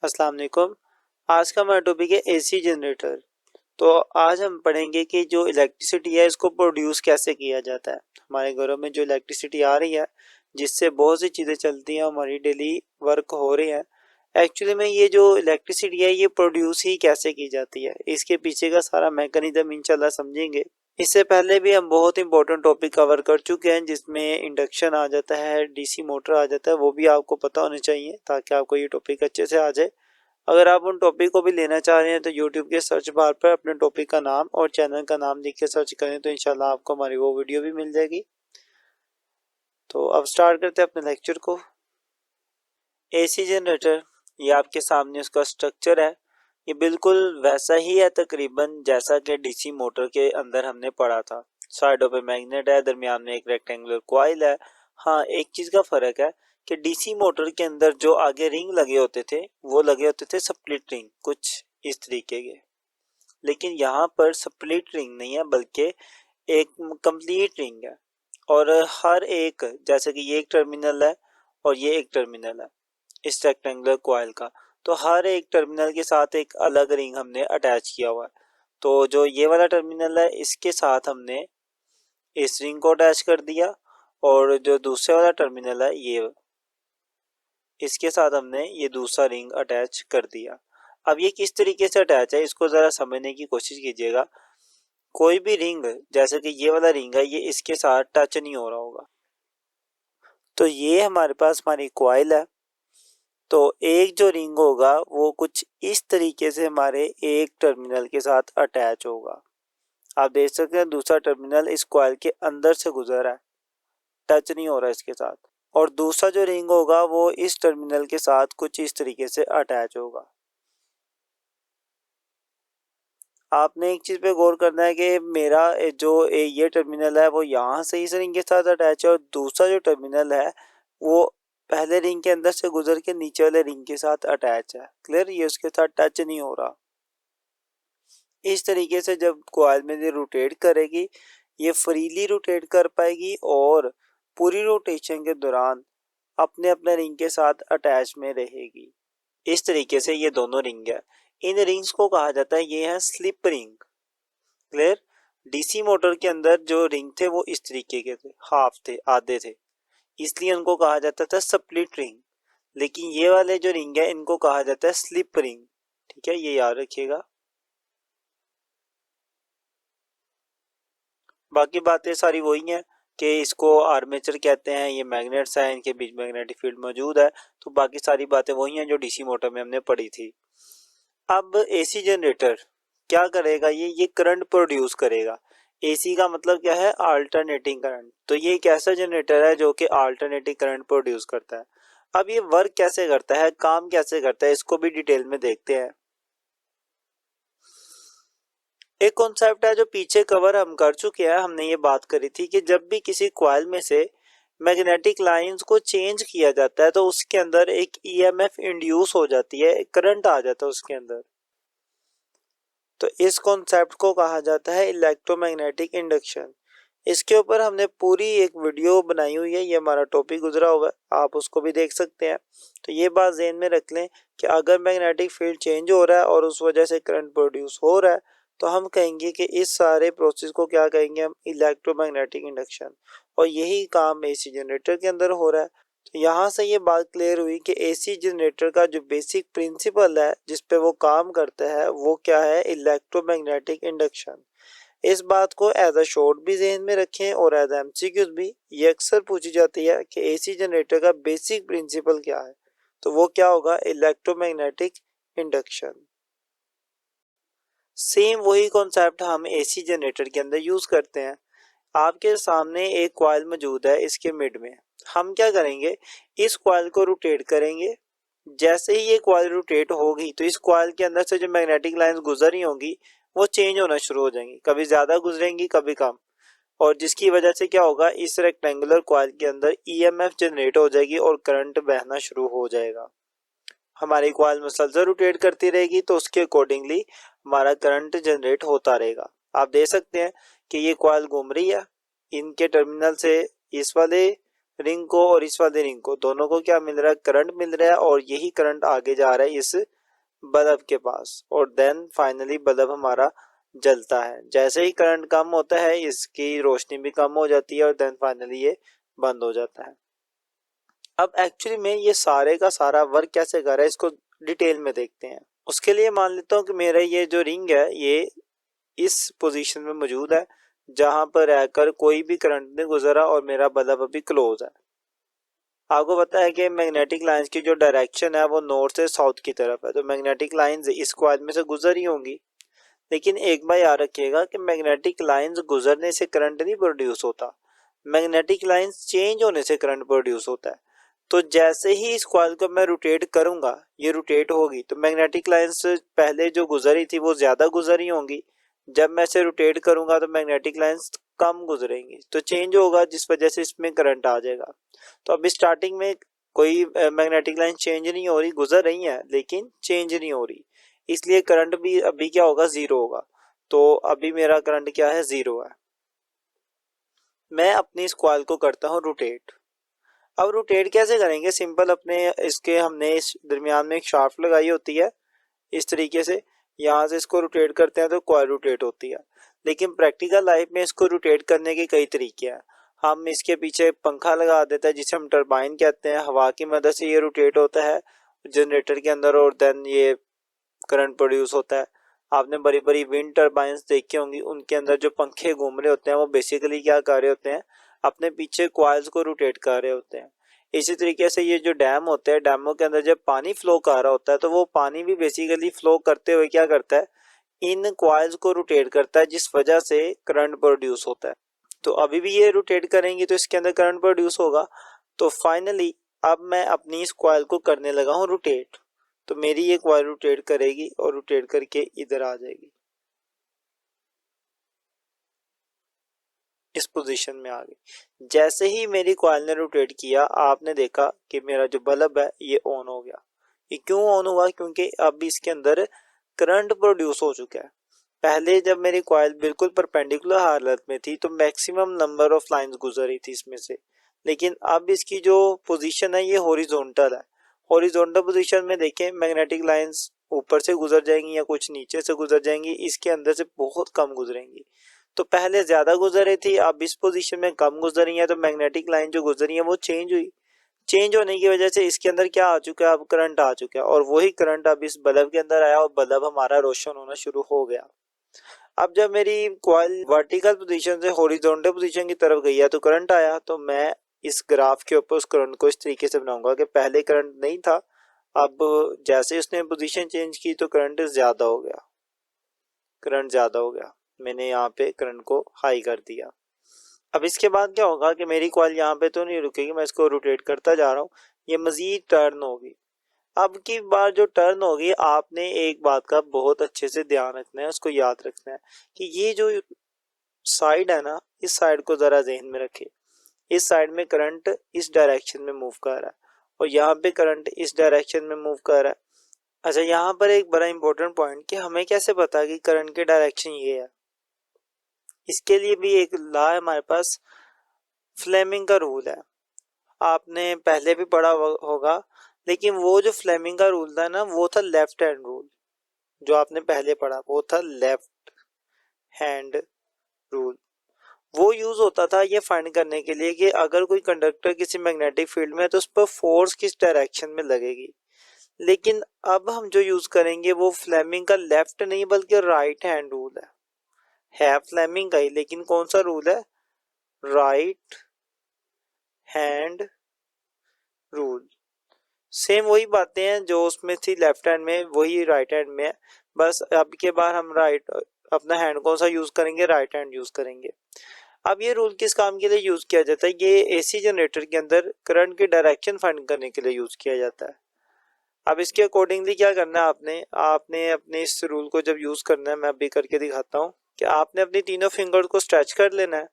अस्सलाम वालेकुम। आज का हमारा टॉपिक है एसी जनरेटर। तो आज हम पढ़ेंगे कि जो इलेक्ट्रिसिटी है इसको प्रोड्यूस कैसे किया जाता है। हमारे घरों में जो इलेक्ट्रिसिटी आ रही है जिससे बहुत सी चीज़ें चलती हैं, हमारी डेली वर्क हो रही है। एक्चुअली में ये जो इलेक्ट्रिसिटी है ये प्रोड्यूस ही कैसे की जाती है, इसके पीछे का सारा मैकेनिज्म इंशाल्लाह समझेंगे। इससे पहले भी हम बहुत इंपॉर्टेंट टॉपिक कवर कर चुके हैं जिसमें इंडक्शन आ जाता है, डीसी मोटर आ जाता है, वो भी आपको पता होने चाहिए ताकि आपको ये टॉपिक अच्छे से आ जाए। अगर आप उन टॉपिक को भी लेना चाह रहे हैं तो यूट्यूब के सर्च बार पर अपने टॉपिक का नाम और चैनल का नाम लिख के सर्च करें तो इंशाल्लाह आपको हमारी वो वीडियो भी मिल जाएगी। तो अब स्टार्ट करते हैं अपने लेक्चर को। एसी जनरेटर, ये आपके सामने उसका स्ट्रक्चर है। ये बिल्कुल वैसा ही है तकरीबन जैसा कि डीसी मोटर के अंदर हमने पढ़ा था। साइडों पे मैग्नेट है, दरमियान में एक रेक्टेंगुलर कॉइल है। हाँ, एक चीज़ का फ़र्क है कि डीसी मोटर के अंदर जो आगे रिंग लगे होते थे वो लगे होते थे स्प्लिट रिंग, कुछ इस तरीके के। लेकिन यहाँ पर स्प्लिट रिंग नहीं है बल्कि एक कंप्लीट रिंग है। और हर एक, जैसे कि ये एक टर्मिनल है और ये एक टर्मिनल है इस रेक्टेंगुलर कॉइल का, तो हर एक टर्मिनल के साथ एक अलग रिंग हमने अटैच किया हुआ है। तो जो ये वाला टर्मिनल है इसके साथ हमने इस रिंग को अटैच कर दिया और जो दूसरे वाला टर्मिनल है ये, इसके साथ हमने ये दूसरा रिंग अटैच कर दिया। अब ये किस तरीके से अटैच है इसको ज़रा समझने की कोशिश कीजिएगा। कोई भी रिंग, जैसे कि ये वाला रिंग है, ये इसके साथ टच नहीं हो रहा होगा। तो ये हमारे पास हमारी कॉइल है। तो एक जो रिंग होगा वो कुछ इस तरीके से हमारे एक टर्मिनल के साथ अटैच होगा। आप देख सकते हैं दूसरा टर्मिनल इस कॉइल के अंदर से गुजर रहा है, टच नहीं हो रहा इसके साथ। और दूसरा जो रिंग होगा वो इस टर्मिनल के साथ कुछ इस तरीके से अटैच होगा। आपने एक चीज़ पे गौर करना है कि मेरा जो ये टर्मिनल है वो यहाँ से इस रिंग के साथ अटैच है और दूसरा जो टर्मिनल है वो पहले रिंग के अंदर से गुजर के नीचे वाले रिंग के साथ अटैच है। क्लियर? ये उसके साथ टच नहीं हो रहा। इस तरीके से जब कॉइल में ये रोटेट करेगी ये फ्रीली रोटेट कर पाएगी और पूरी रोटेशन के दौरान अपने अपने रिंग के साथ अटैच में रहेगी। इस तरीके से ये दोनों रिंग है। इन रिंग्स को कहा जाता है, ये है slip ring. Clear? DC motor के अंदर जो रिंग थे वो इस तरीके के थे, हाफ थे, आधे थे, इसलिए उनको कहा जाता था स्प्लिट रिंग। लेकिन ये वाले जो रिंग है इनको कहा जाता है स्लिप रिंग। ठीक है, ये याद रखिएगा। बाकी बातें सारी वही हैं कि इसको आर्मेचर कहते हैं, ये मैग्नेट्स हैं, इनके बीच मैग्नेटिक फील्ड मौजूद है। तो बाकी सारी बातें वही हैं जो डीसी मोटर में हमने पढ़ी थी। अब एसी जनरेटर क्या करेगा, ये करंट प्रोड्यूस करेगा। एसी का मतलब क्या है? Alternating current. तो ये एक ऐसा जनरेटर है जो कि अल्टरनेटिंग करंट प्रोड्यूस करता है। अब ये वर्क कैसे करता है, काम कैसे करता है, इसको भी डिटेल में देखते हैं। एक कॉन्सेप्ट है जो पीछे कवर हम कर चुके हैं। हमने ये बात करी थी कि जब भी किसी कॉइल में से मैग्नेटिक लाइंस को चेंज किया जाता है तो उसके अंदर एक ईएमएफ इंड्यूस हो जाती है, एक करंट आ जाता है उसके अंदर। तो इस कॉन्सेप्ट को कहा जाता है इलेक्ट्रोमैग्नेटिक इंडक्शन। इसके ऊपर हमने पूरी एक वीडियो बनाई हुई है, ये हमारा टॉपिक गुजरा हुआ है, आप उसको भी देख सकते हैं। तो ये बात ज़हन में रख लें कि अगर मैग्नेटिक फील्ड चेंज हो रहा है और उस वजह से करंट प्रोड्यूस हो रहा है तो हम कहेंगे कि इस सारे प्रोसेस को क्या कहेंगे हम? Electromagnetic induction. और यही काम एसी जनरेटर के अंदर हो रहा है। तो यहाँ से ये बात क्लियर हुई कि एसी जनरेटर का जो बेसिक प्रिंसिपल है जिस पे वो काम करता है वो क्या है? Electromagnetic induction. इस बात को एज अ शॉर्ट भी जहन में रखें और एज एमसीक्यूज भी। ये अक्सर पूछी जाती है कि एसी जनरेटर का बेसिक प्रिंसिपल क्या है, तो वो क्या होगा? Electromagnetic induction. सेम वही कॉन्सेप्ट हम एसी जनरेटर के अंदर यूज करते हैं। आपके सामने एक कॉइल मौजूद है, इसके मिड में हम क्या करेंगे? इस कॉइल को रोटेट करेंगे। जैसे ही ये कॉइल रोटेट होगी तो इस कॉइल के अंदर से जो मैग्नेटिक लाइंस गुजर रही होंगी वो चेंज होना शुरू हो जाएंगी, कभी ज़्यादा गुजरेंगी कभी कम। और जिसकी वजह से क्या होगा? इस रेक्टेंगुलर कॉइल के अंदर ईएमएफ जनरेट हो जाएगी और करंट बहना शुरू हो जाएगा। हमारी कॉइल मुसलसल रोटेट करती रहेगी तो उसके अकॉर्डिंगली हमारा करंट जनरेट होता रहेगा। आप देख सकते हैं कि ये कॉइल घूम रही है, इनके टर्मिनल से इस वाले रिंग को और इस वाले रिंग को, दोनों को क्या मिल रहा है, करंट मिल रहा है, और यही करंट आगे जा रहा है इस बल्ब के पास, और देन फाइनली बल्ब हमारा जलता है। जैसे ही करंट कम होता है इसकी रोशनी भी कम हो जाती है और देन फाइनली ये बंद हो जाता है। अब एक्चुअली में ये सारे का सारा वर्क कैसे कर रहा है इसको डिटेल में देखते हैं। उसके लिए मान लेता हूँ कि मेरा ये जो रिंग है ये इस पोजीशन में मौजूद है जहां पर रहकर कोई भी करंट नहीं गुजरा और मेरा बल्ब अभी क्लोज है। आपको पता है कि मैग्नेटिक लाइंस की जो डायरेक्शन है वो नॉर्थ से साउथ की तरफ है, तो मैग्नेटिक लाइंस इस कॉइल में से गुजर ही होंगी। लेकिन एक बार याद रखिएगा कि मैग्नेटिक लाइंस गुजरने से करंट नहीं प्रोड्यूस होता, मैग्नेटिक लाइंस चेंज होने से करंट प्रोड्यूस होता है। तो जैसे ही इस कॉइल को मैं रोटेट करूंगा ये रोटेट होगी, तो मैग्नेटिक लाइंस पहले जो गुजरी थी वो ज्यादा गुजरी होंगी, जब मैं इसे रोटेट करूंगा तो मैग्नेटिक लाइंस कम गुजरेंगी, तो चेंज होगा जिस वजह से इसमें करंट आ जाएगा। तो अभी स्टार्टिंग में कोई मैग्नेटिक लाइन चेंज नहीं हो रही, गुजर रही है लेकिन चेंज नहीं हो रही, इसलिए करंट भी अभी क्या होगा, जीरो होगा। तो अभी मेरा करंट क्या है, जीरो है। मैं अपनी इस कॉइल को करता हूँ रोटेट। अब रोटेट कैसे करेंगे, सिंपल, अपने इसके हमने इस दरमियान में एक शाफ्ट लगाई होती है इस तरीके से, यहाँ से इसको रोटेट करते हैं तो कॉइल रोटेट होती है। लेकिन प्रैक्टिकल लाइफ में इसको रोटेट करने के कई तरीके हैं। हम इसके पीछे पंखा लगा देते हैं जिसे हम टरबाइन कहते हैं, हवा की मदद से ये रोटेट होता है जनरेटर के अंदर और देन ये करंट प्रोड्यूस होता है। आपने बड़ी बड़ी विंड टरबाइंस देखी होंगी, उनके अंदर जो पंखे घूम रहे होते हैं वो बेसिकली क्या कर रहे होते हैं, अपने पीछे कॉइल्स को रोटेट कर रहे होते हैं। इसी तरीके से ये जो डैम होते हैं, डैमों के अंदर जब पानी फ्लो कर रहा होता है तो वो पानी भी बेसिकली फ्लो करते हुए क्या करता है, इन कॉइल्स को रोटेट करता है, जिस वजह से करंट प्रोड्यूस होता है। तो अभी भी ये रोटेट करेंगे तो इसके अंदर करंट प्रोड्यूस होगा। तो फाइनली अब मैं अपनी इस कॉइल को करने लगा हूँ रोटेट, तो मेरी ये कॉइल रोटेट करेगी और रोटेट करके इधर आ जाएगी, इस पोजीशन में आ गई। जैसे ही मेरी कॉइल ने रोटेट किया आपने देखा कि मेरा जो बल्ब है ये ऑन हो गया। ये क्यों ऑन हुआ, क्योंकि अब इसके अंदर करंट प्रोड्यूस हो चुका है। पहले जब मेरी कॉइल बिल्कुल परपेंडिकुलर हालत में थी तो मैक्सिमम नंबर ऑफ लाइंस गुजर रही थी इसमें से, लेकिन अब इसकी जो पोजीशन है ये हॉरिजॉन्टल है। हॉरिजॉन्टल पोजीशन में देखें मैग्नेटिक लाइंस ऊपर से गुजर जाएंगी या कुछ नीचे से गुजर जाएंगी, इसके अंदर से बहुत कम गुजरेंगी। तो पहले ज्यादा गुजर रही थी, अब इस पोजीशन में कम गुजर रही है, तो मैग्नेटिक लाइन जो गुजर रही है वो चेंज हुई। चेंज होने की वजह से इसके अंदर क्या आ चुका है, अब करंट आ चुका है, और वही करंट अब इस बल्ब के अंदर आया और बल्ब हमारा रोशन होना शुरू हो गया। अब जब मेरी कॉइल वर्टिकल पोजीशन से हॉरिजॉन्टल पोजीशन की तरफ गई है तो करंट आया, तो मैं इस ग्राफ के ऊपर उस करंट को इस तरीके से बनाऊंगा कि पहले करंट नहीं था, अब जैसे उसने पोजीशन चेंज की तो करंट ज्यादा हो गया, करंट ज्यादा हो गया, मैंने यहाँ पे करंट को हाई कर दिया। अब इसके बाद क्या होगा कि मेरी कॉइल यहाँ पे तो नहीं रुकेगी, मैं इसको रोटेट करता जा रहा हूँ, ये मजीद टर्न होगी। अब की बार जो टर्न होगी आपने एक बात का बहुत अच्छे से ध्यान रखना है, उसको याद रखना है कि ये जो साइड है ना, इस साइड को जरा जहन में रखे। इस साइड में करंट इस डायरेक्शन में मूव कर रहा है और यहाँ पे करंट इस डायरेक्शन में मूव कर रहा है। अच्छा, यहाँ पर एक बड़ा इंपॉर्टेंट पॉइंट कि हमें कैसे पता कि करंट की डायरेक्शन ये है, इसके लिए भी एक लॉ है हमारे पास, फ्लेमिंग का रूल है। आपने पहले भी पढ़ा होगा, लेकिन वो जो फ्लेमिंग का रूल था ना वो था लेफ्ट हैंड रूल। जो आपने पहले पढ़ा वो था लेफ्ट हैंड रूल। वो यूज होता था ये फाइंड करने के लिए कि अगर कोई कंडक्टर किसी मैग्नेटिक फील्ड में है तो उस पर फोर्स किस डायरेक्शन में लगेगी। लेकिन अब हम जो यूज करेंगे वो फ्लेमिंग का लेफ्ट नहीं बल्कि राइट हैंड रूल है फ्लेमिंग का ही, लेकिन कौन सा रूल है, राइट हैंड रूल। सेम वही बातें हैं जो उसमें थी लेफ्ट हैंड में वही राइट हैंड में है, बस अब के बार हम राइट अपना हैंड कौन सा यूज करेंगे, राइट हैंड यूज करेंगे। अब ये रूल किस काम के लिए यूज किया जाता है, ये एसी जनरेटर के अंदर करंट की डायरेक्शन फाइंड करने के लिए यूज किया जाता है। अब इसके अकॉर्डिंगली क्या करना है आपने अपने इस रूल को जब यूज करना है, मैं अभी करके दिखाता हूँ कि आपने अपनी तीनों फिंगर को स्ट्रेच कर लेना है।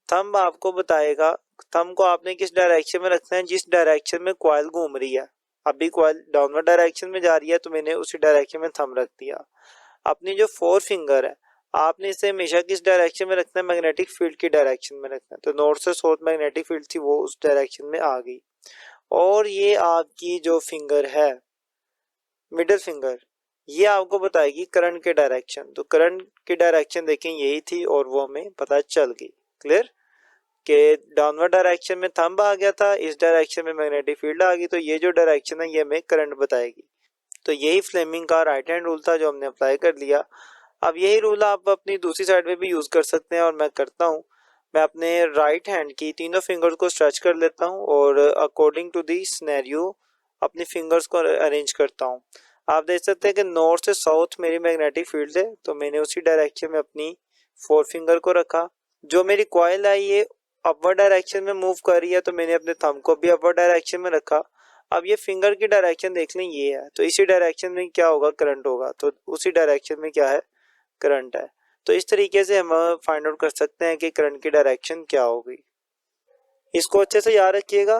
थंब आपको बताएगा, थंब को आपने किस डायरेक्शन में रखना है, जिस डायरेक्शन में कॉइल घूम रही है। अभी कॉइल डाउनवर्ड डायरेक्शन में जा रही है तो मैंने उसी डायरेक्शन में थंब रख दिया। अपनी जो फोर फिंगर है आपने इसे हमेशा किस डायरेक्शन में रखना है, मैग्नेटिक फील्ड की डायरेक्शन में रखना है। तो नॉर्थ से साउथ मैग्नेटिक फील्ड थी वो उस डायरेक्शन में आ गई। और ये आपकी जो फिंगर है मिडिल फिंगर, ये आपको बताएगी करंट के डायरेक्शन। तो करंट की डायरेक्शन देखें यही थी और वो हमें पता चल गई। क्लियर कि डाउनवर्ड डायरेक्शन में थंब आ गया था, इस डायरेक्शन में मैग्नेटिक फील्ड आ गई, तो ये जो डायरेक्शन है ये हमें करंट बताएगी। तो यही फ्लेमिंग का राइट हैंड रूल था जो हमने अप्लाई कर लिया। अब यही रूल आप अपनी दूसरी साइड में भी यूज कर सकते हैं और मैं करता हूँ। मैं अपने राइट हैंड की तीनों फिंगर्स को स्ट्रेच कर लेता हूँ और अकॉर्डिंग टू दी सिनेरियो अपनी फिंगर्स को अरेंज करता हूँ। आप देख सकते हैं कि नॉर्थ से साउथ मेरी मैग्नेटिक फील्ड है, तो मैंने उसी डायरेक्शन में अपनी फोर फिंगर को रखा। जो मेरी कॉइल है ये अपवर्ड डायरेक्शन में मूव कर रही है, तो मैंने अपने थंब को भी अपवर्ड डायरेक्शन में रखा। अब ये फिंगर की डायरेक्शन देख लें ये है, तो इसी डायरेक्शन में क्या होगा, करंट होगा। तो उसी डायरेक्शन में क्या है, करंट है। तो इस तरीके से हम फाइंड आउट कर सकते हैं कि करंट की डायरेक्शन क्या होगी। इसको अच्छे से याद रखिएगा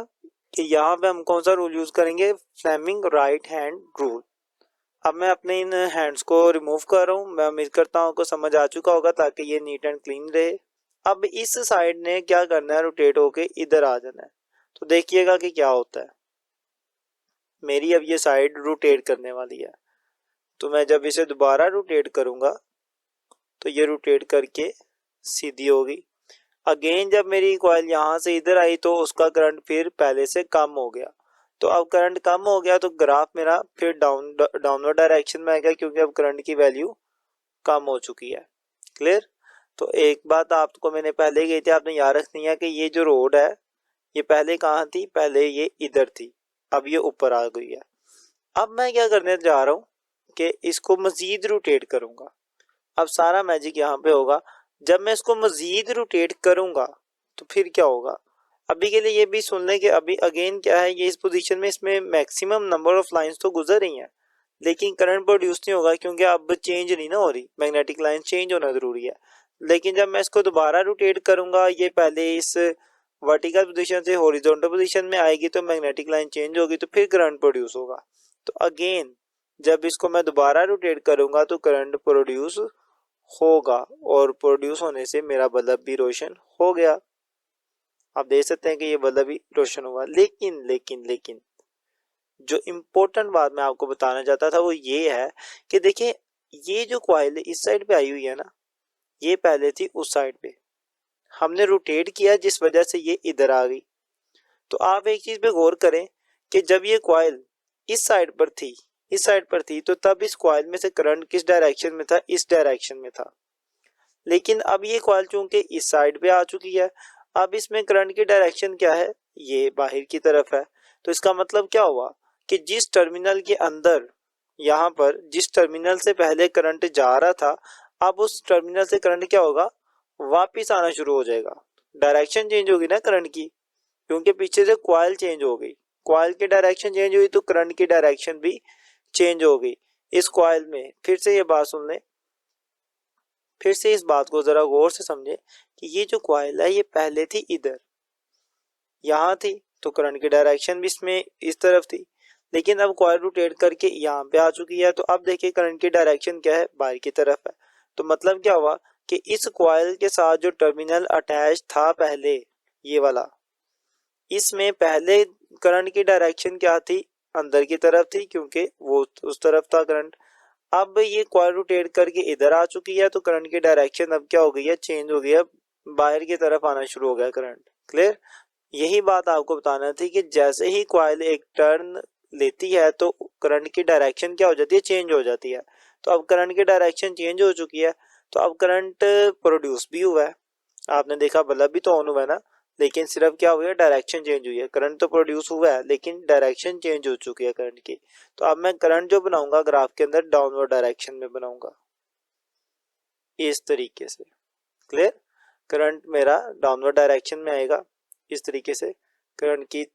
कि यहाँ पे हम कौन सा रूल यूज करेंगे, फ्लेमिंग राइट हैंड रूल। अब मैं अपने इन हैंड्स को रिमूव कर रहा हूँ। मैं उम्मीद करता हूँ आपको समझ आ चुका होगा ताकि ये नीट एंड क्लीन रहे। अब इस साइड ने क्या करना है, रोटेट होके इधर आ जाना है। तो देखिएगा कि क्या होता है। मेरी अब ये साइड रोटेट करने वाली है, तो मैं जब इसे दोबारा रोटेट करूंगा तो ये रोटेट करके सीधी होगी। अगेन जब मेरी कॉइल यहाँ से इधर आई तो उसका करंट फिर पहले से कम हो गया। तो अब करंट कम हो गया तो ग्राफ मेरा फिर डाउनवर्ड डायरेक्शन में आएगा, क्योंकि अब करंट की वैल्यू कम हो चुकी है। क्लियर। तो एक बात आपको मैंने पहले कही थी, आपने याद रखनी है कि ये जो रोड है ये पहले कहाँ थी, पहले ये इधर थी, अब ये ऊपर आ गई है। अब मैं क्या करने जा रहा हूँ कि इसको मजीद रोटेट करूंगा। अब सारा मैजिक यहाँ पे होगा। जब मैं इसको मजीद रोटेट करूंगा तो फिर क्या होगा, अभी के लिए ये भी सुन लें कि अभी अगेन क्या है, ये इस पोजीशन में इसमें मैक्सिमम नंबर ऑफ लाइंस तो गुजर रही हैं, लेकिन करंट प्रोड्यूस नहीं होगा क्योंकि अब चेंज नहीं ना हो रही, मैग्नेटिक लाइन चेंज होना जरूरी है। लेकिन जब मैं इसको दोबारा रोटेट करूंगा, ये पहले इस वर्टिकल पोजीशन से हॉरिजॉन्टल पोजीशन में आएगी तो मैग्नेटिक लाइन चेंज होगी, तो फिर करंट प्रोड्यूस होगा। तो अगेन जब इसको मैं दोबारा रोटेट करूंगा तो करंट प्रोड्यूस होगा और प्रोड्यूस होने से मेरा बल्ब भी रोशन हो गया। आप देख सकते हैं कि ये बल्ब भी रोशन हुआ। लेकिन लेकिन लेकिन जो इम्पोर्टेंट बात मैं आपको बताना चाहता था वो ये है कि देखिए ये जो कॉइल इस साइड पे आई हुई है ना, ये पहले थी उस साइड पे, हमने रोटेट किया जिस वजह से ये इधर आ गई। तो आप एक चीज पे गौर करें कि जब ये कॉइल इस साइड पर थी, इस साइड पर थी, तो तब इस कॉइल में से करंट किस डायरेक्शन में था, इस डायरेक्शन में था। लेकिन अब ये कॉइल चूंकि इस साइड पे आ चुकी है, अब इसमें करंट की डायरेक्शन क्या है, ये बाहर की तरफ है। तो इसका मतलब क्या हुआ कि जिस टर्मिनल के अंदर, यहाँ पर जिस टर्मिनल से पहले करंट जा रहा था, अब उस टर्मिनल से करंट क्या होगा, वापिस आना शुरू हो जाएगा। डायरेक्शन चेंज होगी ना करंट की, क्योंकि पीछे से कॉइल चेंज हो गई, कॉइल की डायरेक्शन चेंज हुई तो करंट की डायरेक्शन भी चेंज हो गई इस कॉइल में। फिर से ये बात सुन लें, फिर से इस बात को जरा गौर से समझे कि ये जो कॉइल है ये पहले थी इधर, यहाँ थी, तो करंट की डायरेक्शन भी इसमें इस तरफ थी। लेकिन अब कॉइल रोटेट करके यहाँ पे आ चुकी है, तो अब देखिए करंट की डायरेक्शन क्या है, बाहर की तरफ है। तो मतलब क्या हुआ कि इस कॉइल के साथ जो टर्मिनल अटैच था पहले, ये वाला, इसमें पहले करंट की डायरेक्शन क्या थी, अंदर की तरफ थी, क्योंकि वो उस तरफ था करंट। अब ये कॉइल रोटेट करके इधर आ चुकी है, तो करंट की डायरेक्शन अब क्या हो गई है, चेंज हो गई है, बाहर की तरफ आना शुरू हो गया करंट। क्लियर। यही बात आपको बताना थी कि जैसे ही कॉइल एक टर्न लेती है तो करंट की डायरेक्शन क्या हो जाती है, चेंज हो जाती है। तो अब करंट की डायरेक्शन चेंज हो चुकी है, तो अब करंट प्रोड्यूस भी हुआ है। आपने देखा बल्ब भी तो ऑन हुआ है ना, लेकिन सिर्फ क्या हुआ है, डायरेक्शन चेंज हुई है। करंट तो प्रोड्यूस हुआ है लेकिन डायरेक्शन चेंज हो चुकी है करंट की। तो अब मैं करंट जो बनाऊंगा ग्राफ के अंदर डाउनवर्ड डायरेक्शन में बनाऊंगा इस तरीके से। क्लियर। करंट मेरा डाउनवर्ड डायरेक्शन में आएगा इस तरीके से, करंट की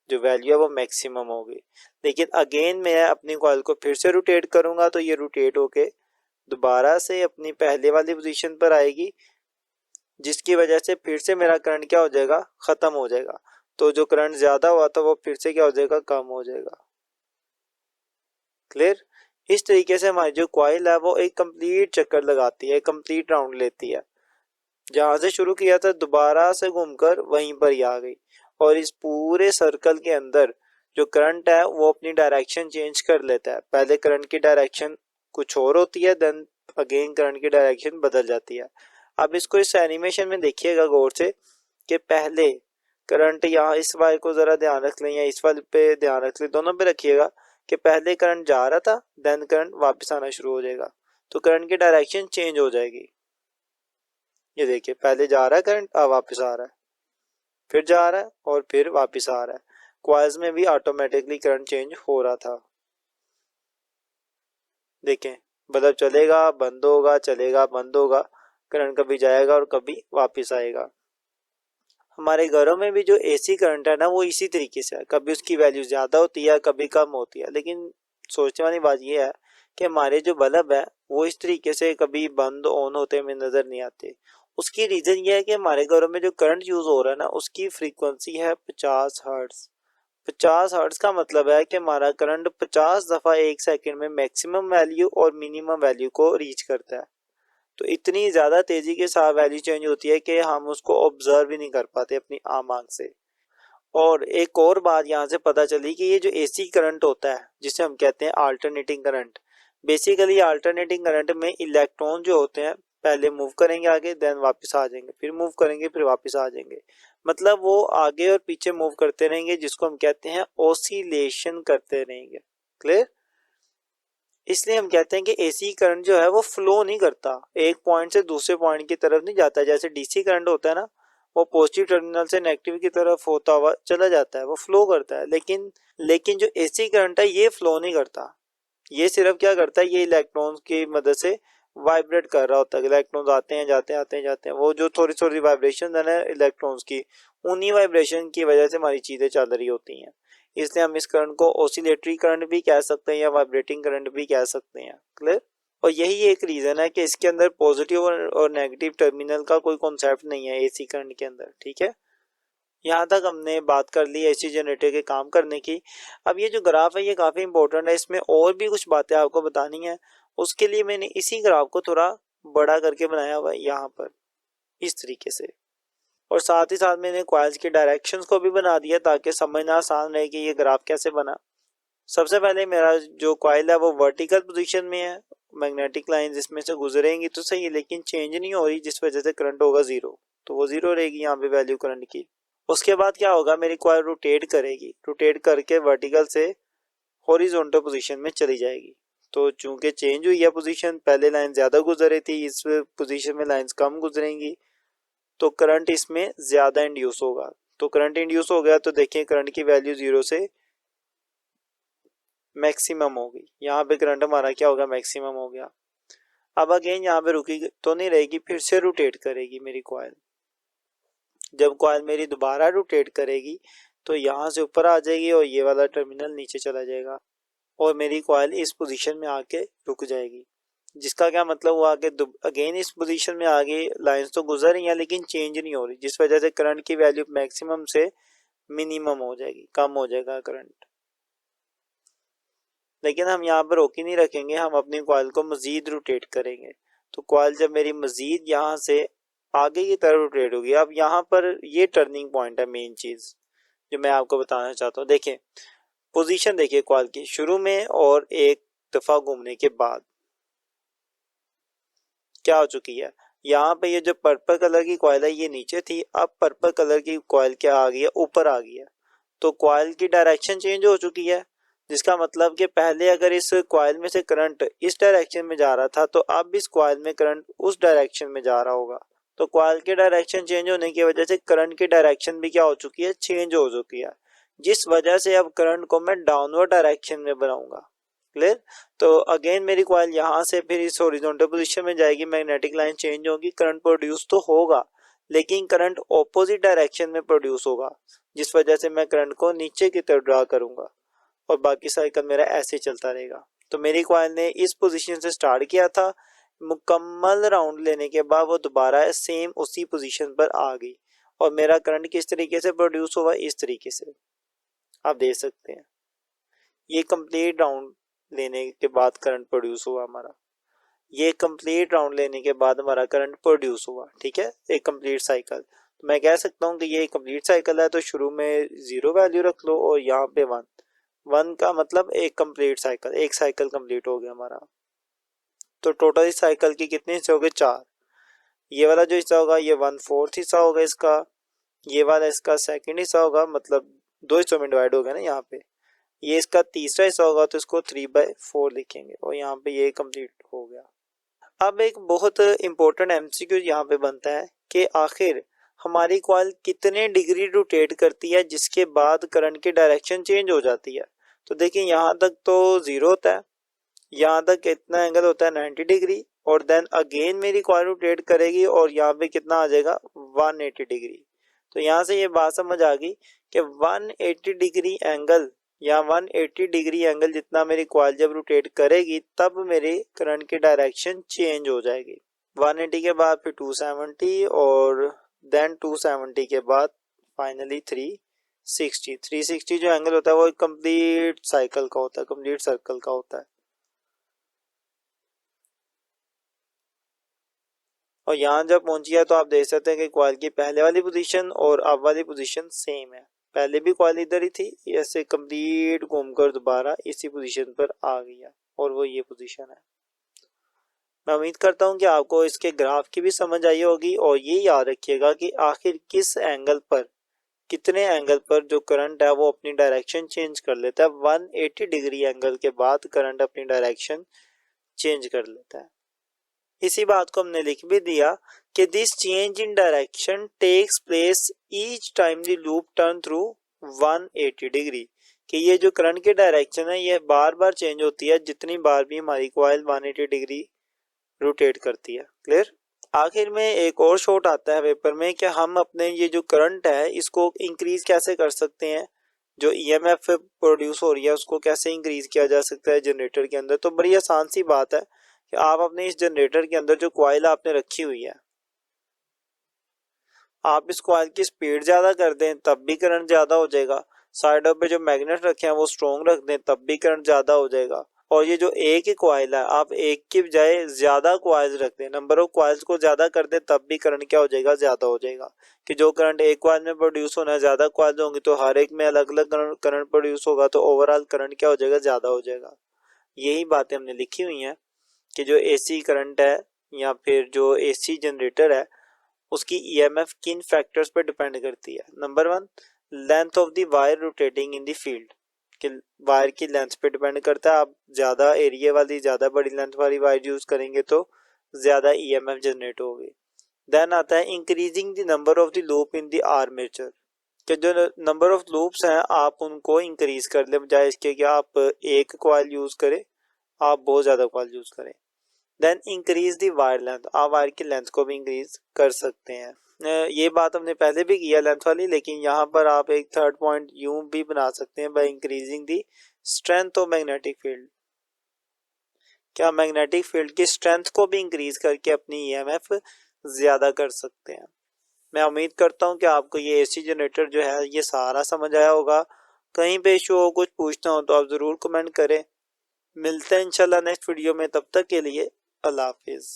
जो वैल्यू है वो मैक्सिमम होगी। लेकिन अगेन मैं अपनी कॉइल को फिर से रोटेट करूंगा तो ये रोटेट होके दोबारा से अपनी पहले वाली पोजीशन पर आएगी, जिसकी वजह से फिर से मेरा करंट क्या हो जाएगा, खत्म हो जाएगा। तो जो करंट ज्यादा हुआ था वो फिर से क्या हो जाएगा, कम हो जाएगा। क्लियर। इस तरीके से हमारी जो कॉइल है वो एक कंप्लीट चक्कर लगाती है, कंप्लीट राउंड लेती है। जहां से शुरू किया था दोबारा से घूमकर वहीं पर ही आ गई, और इस पूरे सर्कल के अंदर जो करंट है वो अपनी डायरेक्शन चेंज कर लेता है। पहले करंट की डायरेक्शन कुछ और होती है, देन अगेन करंट की डायरेक्शन बदल जाती है। अब इसको इस एनिमेशन में देखिएगा गौर से कि पहले करंट, यहाँ इस वाले को जरा ध्यान रख लें या इस वाले पे ध्यान रख लें, दोनों पे रखिएगा कि पहले करंट जा रहा था, देन करंट वापस आना शुरू हो जाएगा, तो करंट की डायरेक्शन चेंज हो जाएगी। ये देखिए पहले जा रहा है करंट, अब वापस आ रहा है, फिर जा रहा है और फिर वापस आ रहा है। कॉइल्स में भी ऑटोमेटिकली करंट चेंज हो रहा था। देखें बल्ब चलेगा बंद होगा, चलेगा बंद होगा, करंट कभी जाएगा और कभी वापस आएगा। हमारे घरों में भी जो एसी करंट है ना वो इसी तरीके से है, कभी उसकी वैल्यू ज्यादा होती है कभी कम होती है, लेकिन सोचने वाली बात यह है कि हमारे जो बल्ब है वो इस तरीके से कभी बंद ऑन होते हमें नजर नहीं आते। उसकी रीजन ये है कि हमारे घरों में जो करंट यूज हो रहा है ना उसकी फ्रीक्वेंसी है 50 हर्ट्ज। 50 हर्ट्ज का मतलब है कि हमारा करंट 50 दफा एक सेकंड में मैक्सिमम वैल्यू और मिनिमम वैल्यू को रीच करता है। तो इतनी ज्यादा तेजी के साथ वैल्यू चेंज होती है कि हम उसको ऑब्जर्व ही नहीं कर पाते अपनी आम आंख से। और एक और बात यहाँ से पता चली कि ये जो एसी करंट होता है जिसे हम कहते हैं alternating current, basically alternating current में इलेक्ट्रॉन जो होते हैं पहले मूव करेंगे आगे, देन वापस आ जाएंगे, फिर मूव करेंगे, फिर वापस आ जाएंगे, मतलब वो आगे और पीछे मूव करते रहेंगे, जिसको हम कहते हैं ओसिलेशन करते रहेंगे। क्लियर? इसलिए हम कहते हैं कि एसी करंट जो है वो फ्लो नहीं करता, एक पॉइंट से दूसरे पॉइंट की तरफ नहीं जाता। जैसे डीसी करंट होता है ना, वो पॉजिटिव टर्मिनल से नेगेटिव की तरफ होता हुआ चला जाता है, वो फ्लो करता है। लेकिन जो एसी करंट है ये फ्लो नहीं करता, ये सिर्फ क्या करता है, ये इलेक्ट्रॉन्स की मदद से वाइब्रेट कर रहा होता है। इलेक्ट्रॉन्स आते हैं जाते हैं आते हैं जाते हैं, वो जो थोड़ी थोड़ी वाइब्रेशन है ना इलेक्ट्रॉन्स की, उन्हीं वाइब्रेशन की वजह से हमारी चीजें चल रही होती हैं। इसलिए हम इस करंट को ऑसिलेटरी करंट भी कह सकते हैं या वाइब्रेटिंग करंट भी कह सकते हैं। क्लियर? और यही एक रीजन है कि इसके अंदर पॉजिटिव और नेगेटिव टर्मिनल का कोई कॉन्सेप्ट नहीं है एसी करंट के अंदर। ठीक है, यहाँ तक हमने बात कर ली एसी जनरेटर के काम करने की। अब ये जो ग्राफ है ये काफी इंपॉर्टेंट है, इसमें और भी कुछ बातें आपको बतानी है। उसके लिए मैंने इसी ग्राफ को थोड़ा बड़ा करके बनाया हुआ है यहाँ पर इस तरीके से, और साथ ही साथ मैंने कॉइल्स के डायरेक्शंस को भी बना दिया ताकि समझना आसान रहे कि ये ग्राफ कैसे बना। सबसे पहले मेरा जो कॉइल है वो वर्टिकल पोजीशन में है, मैग्नेटिक लाइंस इसमें से गुजरेंगी तो सही है लेकिन चेंज नहीं हो रही, जिस वजह से करंट होगा जीरो, तो वो जीरो रहेगी यहाँ पे वैल्यू करंट की। उसके बाद क्या होगा, मेरी कॉइल रोटेट करेगी, रोटेट करके वर्टिकल से हॉरिजॉन्टल पोजीशन में चली जाएगी। तो चूंकि चेंज हुई है पोजीशन, पहले लाइन ज्यादा गुजर रही थी, इस पोजीशन में लाइंस कम गुजरेंगी, तो करंट इसमें ज्यादा इंड्यूस होगा। तो करंट इंड्यूस हो गया तो देखिए करंट की वैल्यू जीरो से मैक्सिमम हो गई, यहाँ पे करंट हमारा क्या होगा, मैक्सिमम हो गया। अब अगेन यहाँ पे रुकी तो नहीं रहेगी, फिर से रोटेट करेगी मेरी कॉइल। जब कॉइल मेरी दोबारा रोटेट करेगी तो यहाँ से ऊपर आ जाएगी और ये वाला टर्मिनल नीचे चला जाएगा और मेरी कॉइल इस पोजीशन में आके रुक जाएगी। जिसका क्या मतलब हुआ कि अगेन इस पोजीशन में आगे लाइंस तो गुजर रही हैं लेकिन चेंज नहीं हो रही, जिस वजह से करंट की वैल्यू मैक्सिमम से मिनिमम हो जाएगी, कम हो जाएगा करंट। लेकिन हम यहाँ पर रोक ही नहीं रखेंगे, हम अपनी कॉइल को मजीद रोटेट करेंगे। तो कॉइल जब मेरी मजीद यहाँ से आगे की तरफ रोटेट होगी, अब यहाँ पर ये टर्निंग पॉइंट है मेन चीज जो मैं आपको बताना चाहता हूँ। देखिए पोजीशन देखिए कॉइल की शुरू में और एक दफा घूमने के बाद क्या हो चुकी है, यहाँ पे ये जो पर्पल कलर की कॉइल है ये नीचे थी, अब पर्पल कलर की कॉइल क्या आ गई है, ऊपर आ गई है। तो कॉइल की डायरेक्शन चेंज हो चुकी है, जिसका मतलब कि पहले अगर इस कॉइल में से करंट इस डायरेक्शन में जा रहा था तो अब इस कॉइल में करंट उस डायरेक्शन में जा रहा होगा। तो कॉइल के डायरेक्शन चेंज होने की वजह से करंट की डायरेक्शन भी क्या हो चुकी है, चेंज हो चुकी है, जिस वजह से अब करंट को मैं डाउनवर्ड डायरेक्शन में बनाऊंगा। क्लियर? तो अगेन मेरी कॉइल यहाँ से फिर इस हॉरिजॉन्टल पोजीशन में जाएगी, मैग्नेटिक लाइन चेंज होगी, करंट प्रोड्यूस तो होगा लेकिन करंट ऑपोजिट डायरेक्शन में प्रोड्यूस होगा, जिस वजह से मैं करंट को नीचे की तरफ ड्रा करूंगा और बाकी साइकिल मेरा ऐसे चलता रहेगा। तो मेरी कॉइल ने इस पोजीशन से स्टार्ट किया था, मुकम्मल राउंड लेने के बाद वो दोबारा सेम उसी पोजीशन पर आ गई और मेरा करंट किस तरीके से प्रोड्यूस हुआ, इस तरीके से आप देख सकते हैं। ये कंप्लीट राउंड लेने के बाद करंट प्रोड्यूस हुआ हमारा, ये कंप्लीट राउंड लेने के बाद हमारा करंट प्रोड्यूस हुआ, ठीक है, एक कंप्लीट साइकिल। तो मैं कह सकता हूँ कि ये कंप्लीट साइकिल है, तो शुरू में 0 वैल्यू रख लो और यहाँ पे 1, 1 का मतलब एक कंप्लीट साइकिल, एक साइकिल कंप्लीट हो गया हमारा। तो टोटल इस साइकिल की कितने हिस्से हो गए, 4। ये वाला जो हिस्सा होगा ये 1/4 हिस्सा होगा इसका, ये वाला इसका सेकंड हिस्सा होगा, मतलब 2 हिस्सों में डिवाइड हो गया ना यहाँ पे, ये इसका तीसरा हिस्सा होगा तो इसको 3/4 लिखेंगे और यहाँ पे ये कंप्लीट हो गया। अब एक बहुत इंपॉर्टेंट एमसीक्यू यहाँ पे बनता है कि आखिर हमारी कॉइल कितने डिग्री रोटेट करती है जिसके बाद करंट की डायरेक्शन चेंज हो जाती है। तो देखिए यहाँ तक तो 0 होता है, यहाँ तक कितना एंगल होता है 90 डिग्री, और देन अगेन मेरी कॉइल रोटेट करेगी और यहाँ पे कितना आ जाएगा 180 डिग्री। तो यहाँ से ये बात समझ आ गई कि 180 डिग्री एंगल या 180 डिग्री एंगल जितना मेरी कॉइल जब रोटेट करेगी तब मेरे करंट की डायरेक्शन चेंज हो जाएगी। 180 के बाद फिर 270 और देन 270 के बाद फाइनली 360 जो एंगल होता है वो कंप्लीट साइकिल का होता है, कंप्लीट सर्कल का होता है। और यहाँ जब पहुंची है तो आप देख सकते हैं कि कॉइल की पहले वाली पोजीशन और अब वाली पोजीशन सेम है। पहले भी कॉइल इधर ही थी, ऐसे कंप्लीट घूमकर दोबारा इसी पोजीशन पर आ गई है और वो ये पोजीशन है। मैं उम्मीद करता हूँ कि आपको इसके ग्राफ की भी समझ आई होगी और ये याद रखिएगा कि आखिर किस एंगल पर, कितने एंगल पर जो करंट है वो अपनी डायरेक्शन चेंज कर लेता है। 180 डिग्री एंगल के बाद करंट अपनी डायरेक्शन चेंज कर लेता है। इसी बात को हमने लिख भी दिया कि this change in direction takes place each time the loop turn through 180 degree, कि ये जो करंट की डायरेक्शन है ये बार बार चेंज होती है जितनी बार भी हमारी कॉइल 180 डिग्री रोटेट करती है। क्लियर। आखिर में एक और शॉट आता है पेपर में कि हम अपने ये जो करंट है इसको इंक्रीज कैसे कर सकते हैं, जो ईएमएफ प्रोड्यूस हो रही है उसको कैसे इंक्रीज किया जा सकता है जनरेटर के अंदर। तो बड़ी आसान सी बात है कि आप अपने इस जनरेटर के अंदर जो कॉइल आपने रखी हुई है, आप इस कॉइल की स्पीड ज्यादा कर दें तब भी करंट ज्यादा हो जाएगा, साइडों पे जो मैग्नेट रखे हैं वो स्ट्रॉन्ग रख दें तब भी करंट ज्यादा हो जाएगा। और ये जो एक ही कॉइल है आप एक की बजाय ज्यादा कॉइल्स रख दें, नंबर ऑफ कॉइल्स को ज्यादा कर दें तब भी करंट क्या हो जाएगा, ज्यादा हो जाएगा। कि जो करंट एक कॉइल में प्रोड्यूस होना है, ज्यादा कॉइल्स होंगी तो हर एक में अलग अलग करंट प्रोड्यूस होगा तो ओवरऑल करंट क्या हो जाएगा, ज्यादा हो जाएगा। यही बातें हमने लिखी हुई हैं कि जो एसी करंट है या फिर जो एसी जनरेटर है उसकी ईएमएफ किन फैक्टर्स पर डिपेंड करती है। Number 1, length of the wire rotating in the field, कि वायर की लेंथ पे डिपेंड करता है। आप ज़्यादा एरिया वाली, ज़्यादा बड़ी लेंथ वाली वायर यूज़ करेंगे तो ज़्यादा ईएमएफ जनरेट होगी। देन आता है increasing the number of the loop in the armature, कि जो नंबर ऑफ लूप्स हैं आप उनको इंक्रीज कर लें, बजाय इसके कि आप एक कॉइल यूज़ करें, आप बहुत ज़्यादा कॉइल यूज़ करें। Then increase the wire length, आप वायर की लेंथ को भी इंक्रीज कर सकते हैं। ये बात हमने पहले भी किया लेंथ वाली, लेकिन यहाँ पर आप एक थर्ड पॉइंट यूं भी बना सकते हैं by increasing the strength of magnetic field, क्या मैग्नेटिक फील्ड की स्ट्रेंथ को भी इंक्रीज करके अपनी ईएमएफ ज्यादा कर सकते हैं। मैं उम्मीद करता हूँ कि आपको ये एसी जनरेटर जो है ये सारा समझ आया होगा। कहीं पे इशू हो, कुछ पूछना हो तो आप ज़रूर कमेंट करें। मिलते हैं इंशाल्लाह नेक्स्ट वीडियो में, तब तक के लिए अल्लाह हाफिज़।